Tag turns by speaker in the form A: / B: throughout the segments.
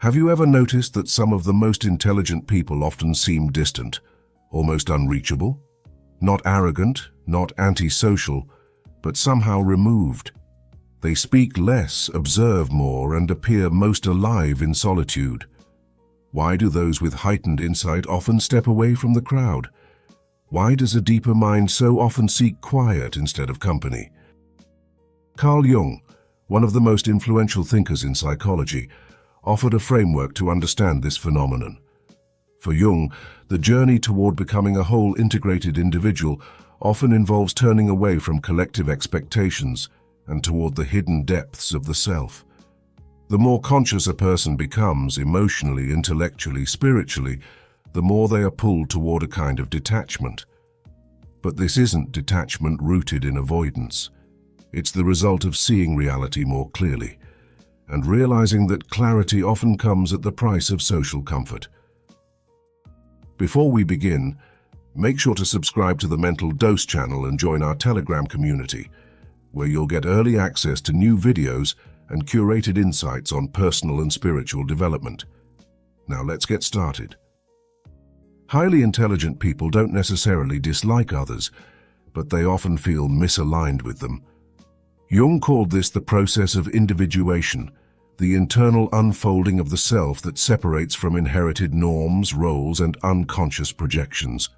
A: Have you ever noticed that some of the most intelligent people often seem distant, almost unreachable? Not arrogant, not antisocial, but somehow removed. They speak less, observe more, and appear most alive in solitude. Why do those with heightened insight often step away from the crowd? Why does a deeper mind so often seek quiet instead of company? Carl Jung, one of the most influential thinkers in psychology, offered a framework to understand this phenomenon. For Jung, the journey toward becoming a whole integrated individual often involves turning away from collective expectations and toward the hidden depths of the self. The more conscious a person becomes emotionally, intellectually, spiritually, the more they are pulled toward a kind of detachment. But this isn't detachment rooted in avoidance. It's the result of seeing reality more clearly and realizing that clarity often comes at the price of social comfort. Before we begin, make sure to subscribe to the Mental Dose channel and join our Telegram community, where you'll get early access to new videos and curated insights on personal and spiritual development. Now let's get started. Highly intelligent people don't necessarily dislike others, but they often feel misaligned with them. Jung called this the process of individuation, the internal unfolding of the self that separates from inherited norms, roles, and unconscious projections.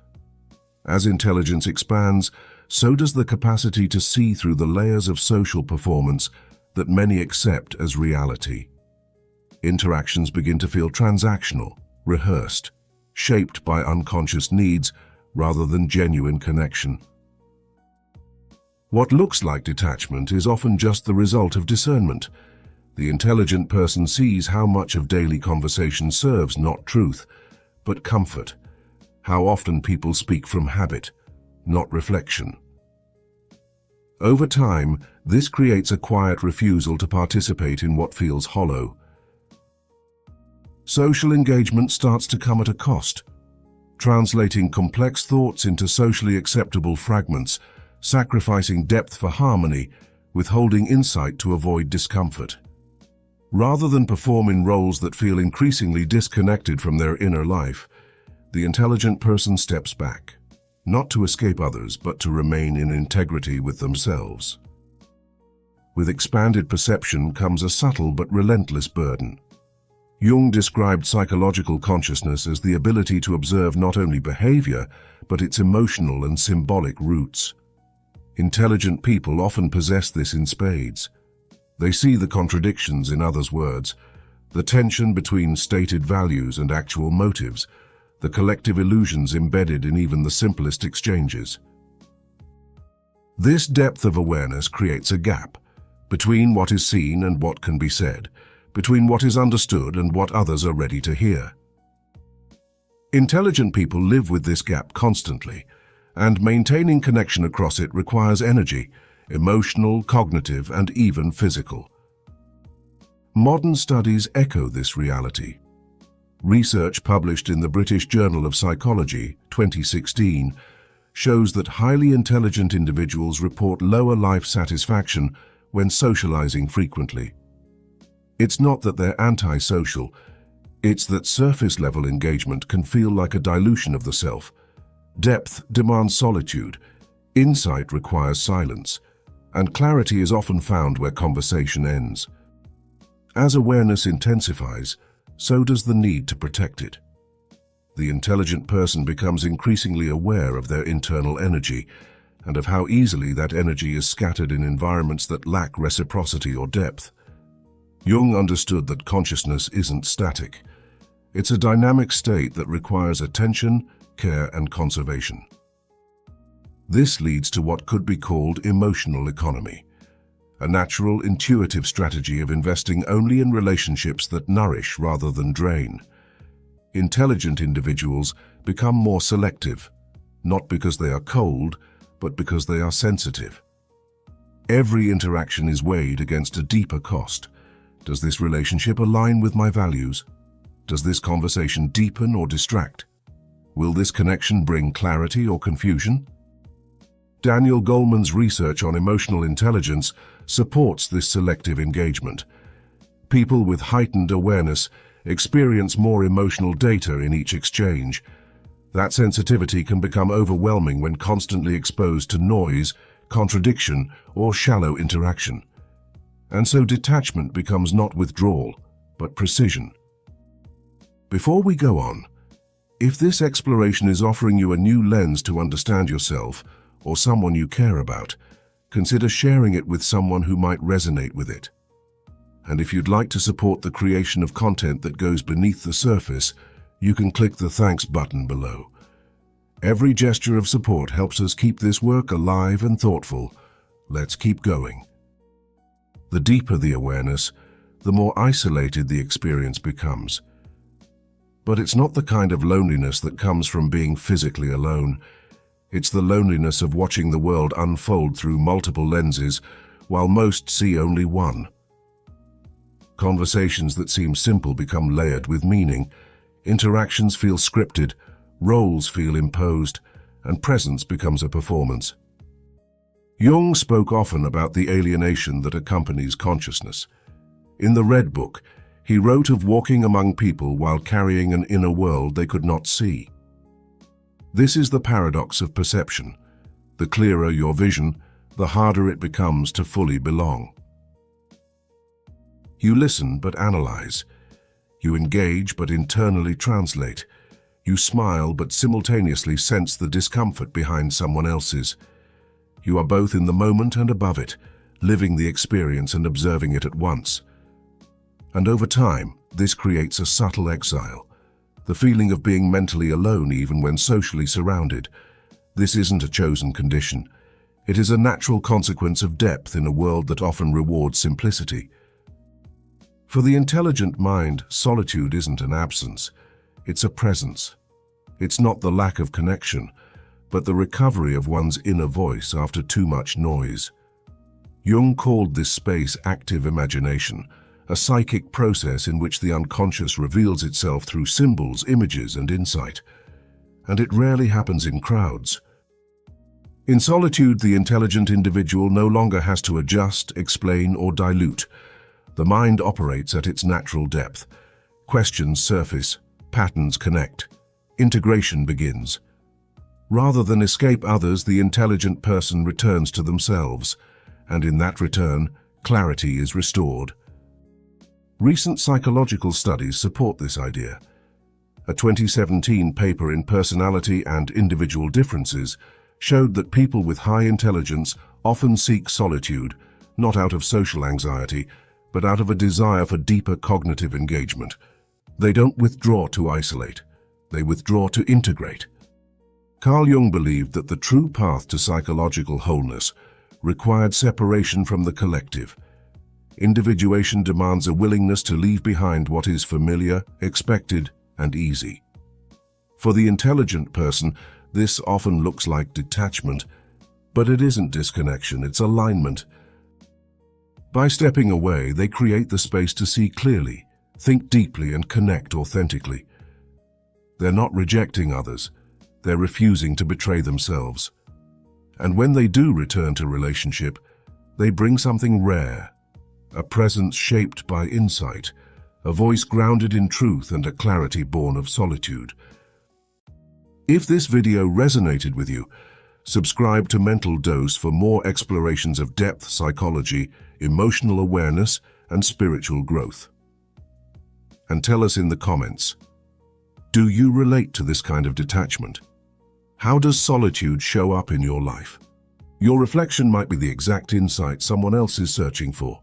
A: As intelligence expands, so does the capacity to see through the layers of social performance that many accept as reality. Interactions begin to feel transactional, rehearsed, shaped by unconscious needs rather than genuine connection. What looks like detachment is often just the result of discernment. The intelligent person sees how much of daily conversation serves not truth, but comfort, how often people speak from habit, not reflection. Over time, this creates a quiet refusal to participate in what feels hollow. Social engagement starts to come at a cost, translating complex thoughts into socially acceptable fragments, sacrificing depth for harmony, withholding insight to avoid discomfort. Rather than perform in roles that feel increasingly disconnected from their inner life, the intelligent person steps back, not to escape others, but to remain in integrity with themselves. With expanded perception comes a subtle but relentless burden. Jung described psychological consciousness as the ability to observe not only behavior, but its emotional and symbolic roots. Intelligent people often possess this in spades. They see the contradictions in others' words, the tension between stated values and actual motives, the collective illusions embedded in even the simplest exchanges. This depth of awareness creates a gap between what is seen and what can be said, between what is understood and what others are ready to hear. Intelligent people live with this gap constantly, and maintaining connection across it requires energy, emotional, cognitive, and even physical. Modern studies echo this reality. Research published in the British Journal of Psychology, 2016, shows that highly intelligent individuals report lower life satisfaction when socializing frequently. It's not that they're antisocial, it's that surface-level engagement can feel like a dilution of the self. Depth demands solitude, insight requires silence, and clarity is often found where conversation ends. As awareness intensifies, so does the need to protect it. The intelligent person becomes increasingly aware of their internal energy and of how easily that energy is scattered in environments that lack reciprocity or depth. Jung understood that consciousness isn't static. It's a dynamic state that requires attention, care, and conservation. This leads to what could be called emotional economy, a natural, intuitive strategy of investing only in relationships that nourish rather than drain. Intelligent individuals become more selective, not because they are cold, but because they are sensitive. Every interaction is weighed against a deeper cost. Does this relationship align with my values? Does this conversation deepen or distract? Will this connection bring clarity or confusion? Daniel Goleman's research on emotional intelligence supports this selective engagement. People with heightened awareness experience more emotional data in each exchange. That sensitivity can become overwhelming when constantly exposed to noise, contradiction, or shallow interaction. And so detachment becomes not withdrawal, but precision. Before we go on, if this exploration is offering you a new lens to understand yourself or someone you care about, consider sharing it with someone who might resonate with it. And if you'd like to support the creation of content that goes beneath the surface, you can click the thanks button below. Every gesture of support helps us keep this work alive and thoughtful. Let's keep going. The deeper the awareness, the more isolated the experience becomes. But it's not the kind of loneliness that comes from being physically alone. It's the loneliness of watching the world unfold through multiple lenses, while most see only one. Conversations that seem simple become layered with meaning. Interactions feel scripted, roles feel imposed, and presence becomes a performance. Jung spoke often about the alienation that accompanies consciousness. In the Red Book, he wrote of walking among people while carrying an inner world they could not see. This is the paradox of perception. The clearer your vision, the harder it becomes to fully belong. You listen but analyze. You engage but internally translate. You smile but simultaneously sense the discomfort behind someone else's. You are both in the moment and above it, living the experience and observing it at once. And over time, this creates a subtle exile, the feeling of being mentally alone even when socially surrounded. This isn't a chosen condition. It is a natural consequence of depth in a world that often rewards simplicity. For the intelligent mind, solitude isn't an absence, it's a presence. It's not the lack of connection, but the recovery of one's inner voice after too much noise. Jung called this space active imagination, a psychic process in which the unconscious reveals itself through symbols, images, and insight. And it rarely happens in crowds. In solitude, the intelligent individual no longer has to adjust, explain, or dilute. The mind operates at its natural depth. Questions surface, patterns connect. Integration begins. Rather than escape others, the intelligent person returns to themselves, and in that return, clarity is restored. Recent psychological studies support this idea. A 2017 paper in Personality and Individual Differences showed that people with high intelligence often seek solitude, not out of social anxiety, but out of a desire for deeper cognitive engagement. They don't withdraw to isolate, they withdraw to integrate. Carl Jung believed that the true path to psychological wholeness required separation from the collective. Individuation demands a willingness to leave behind what is familiar, expected, and easy. For the intelligent person, this often looks like detachment, but it isn't disconnection, it's alignment. By stepping away, they create the space to see clearly, think deeply, and connect authentically. They're not rejecting others, they're refusing to betray themselves. And when they do return to relationship, they bring something rare, a presence shaped by insight, a voice grounded in truth, and a clarity born of solitude. If this video resonated with you, subscribe to Mental Dose for more explorations of depth, psychology, emotional awareness, and spiritual growth. And tell us in the comments, do you relate to this kind of detachment? How does solitude show up in your life? Your reflection might be the exact insight someone else is searching for.